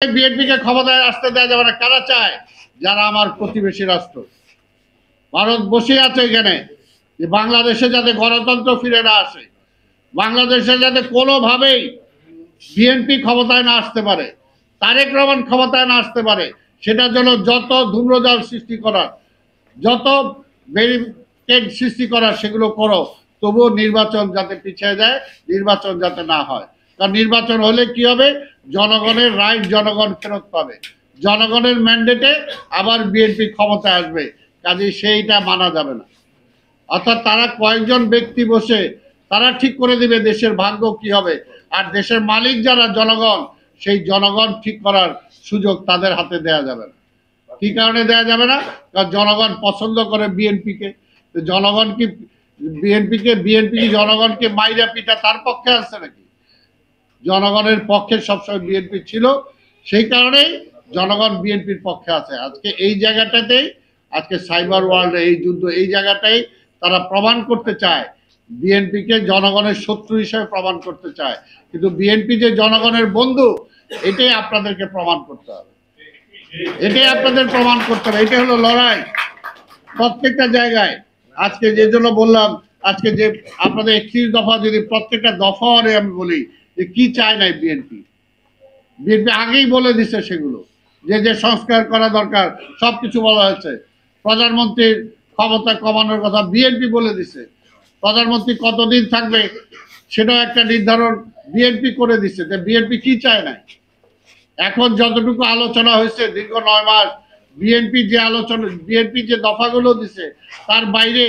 বিএনপিকে ক্ষমতায় আসতে দেওয়া যাবে না। কারা চায়? যারা আমার প্রতিবেশী রাষ্ট্র ভারত বসে আছে এখানে, যে বাংলাদেশে যাতে গণতন্ত্র ফিরে না আসে, বাংলাদেশে যাতে কোনোভাবেই বিএনপি ক্ষমতায় না আসতে পারে, তারেক রহমান ক্ষমতায় না আসতে পারে, সেটার জন্য যত ধূম্রজাল সৃষ্টি করার, যত ব্যারিকেড সৃষ্টি করার সেগুলো করো, তবুও নির্বাচন যাতে পিছিয়ে যায়, নির্বাচন যাতে না হয়। কারণ নির্বাচন হলে কি হবে? জনগণের রাইট জনগণ ফেরত পাবে, জনগণের ম্যান্ডেটে আবার বিএনপি ক্ষমতায় আসবে। কাজেই সেইটা মানা যাবে না। অর্থাৎ তারা কয়েকজন ব্যক্তি বসে তারা ঠিক করে দিবে দেশের ভাগ্য কি হবে, আর দেশের মালিক যারা জনগণ, সেই জনগণ ঠিক করার সুযোগ তাদের হাতে দেয়া যাবে না। কি কারণে দেয়া যাবে না? কারণ জনগণ পছন্দ করে বিএনপিকে। জনগণ কি বিএনপি কি জনগণকে মাইরা পিটা তার পক্ষে আছে নাকি? জনগণের পক্ষে সবসময় বিএনপি ছিল, সেই কারণেই জনগণ বিএনপির পক্ষে আছে। আজকে এই জায়গাটাতেই, আজকে সাইবার ওয়ার্ল্ডে এই যুদ্ধ, এই জায়গাটাই তারা প্রমাণ করতে চায়, বিএনপিকে জনগণের শত্রু হিসেবে প্রমাণ করতে চায়। কিন্তু বিএনপি যে জনগণের বন্ধু, এটাই আপনাদেরকে প্রমাণ করতে হবে, এটাই আপনাদের প্রমাণ করতে হবে। এটা হলো লড়াই প্রত্যেকটা জায়গায়। আজকে যে জন্য বললাম, আজকে যে আপনাদের 31 দফা, যদি প্রত্যেকটা দফা আমি বলি যে কি চায় নাই বিএনপি, বিএনপি আগেই বলে দিছে সেগুলো, যে যে সংস্কার করা দরকার সবকিছু বলা হয়েছে। প্রধানমন্ত্রীর ক্ষমতা কমানোর কথা বিএনপি বলে দিছে। প্রধানমন্ত্রী কতদিন থাকবে সেটাও একটা নির্ধারণ বিএনপি করে দিচ্ছে। যে বিএনপি কি চায় নাই? এখন যতটুকু আলোচনা হয়েছে দীর্ঘ 9 মাস, বিএনপি যে আলোচনা, বিএনপি যে দফাগুলো দিছে, তার বাইরে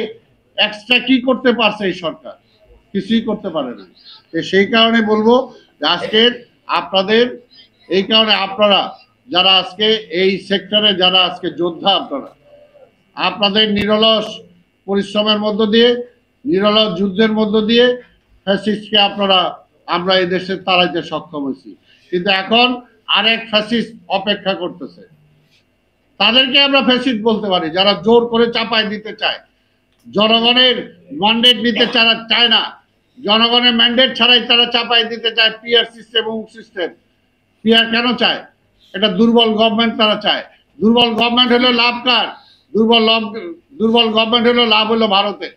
এক্সট্রা কি করতে পারছে এই সরকার? কিছুই করতে পারে না। সেই কারণে বলবো যে আজকের আপনাদের, এই কারণে আপনারা যারা আজকে এই সেক্টরে যারা আজকে যোদ্ধা, আপনাদের নিরলস পরিশ্রমের মধ্য দিয়ে, নিরলস যুদ্ধের মধ্য দিয়ে ফ্যাসিস্টকে আমরা এই দেশে তাড়াইতে সক্ষম হয়েছি। কিন্তু এখন আরেক ফ্যাসিস্ট অপেক্ষা করতেছে। তাদেরকে আমরা ফ্যাসিস্ট বলতে পারি, যারা জোর করে চাপায় দিতে চায়, জনগণের ম্যান্ডেট নিতে চায় না, জনগণের ম্যান্ডেট ছাড়াই তারা চাপাই দিতে চায় পিআর সিস্টেম এবং সিস্টেম। পিআর কেন চায়? এটা দুর্বল গভর্নমেন্ট তারা চায়। দুর্বল গভর্নমেন্ট হলো লাভ কার? দুর্বল গভর্নমেন্ট হলো লাভ হলো ভারতে।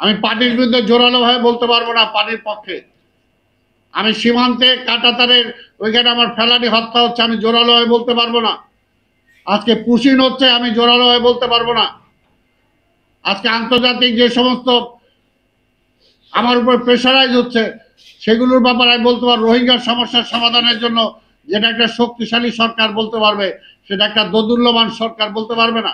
আমি পার্টির বিরুদ্ধে জোরালোভাবে বলতে পারবো না, পার্টির পক্ষে। আমি সীমান্তে কাঁটাতারের ওইখানে আমার ফেলানি হত্যা হচ্ছে, আমি জোরালোভাবে বলতে পারবো না। আজকে পুশিন হচ্ছে, আমি জোরালোভাবে বলতে পারবো না। আজকে আন্তর্জাতিক যে সমস্ত আমার উপর প্রেশারাইজ হচ্ছে, সেগুলোর ব্যাপারে আমি বলতে পারবো। রোহিঙ্গার সমস্যার সমাধানের জন্য যেটা একটা শক্তিশালী সরকার বলতে পারবে, সেটা একটা দোদুল্যমান সরকার বলতে পারবে না।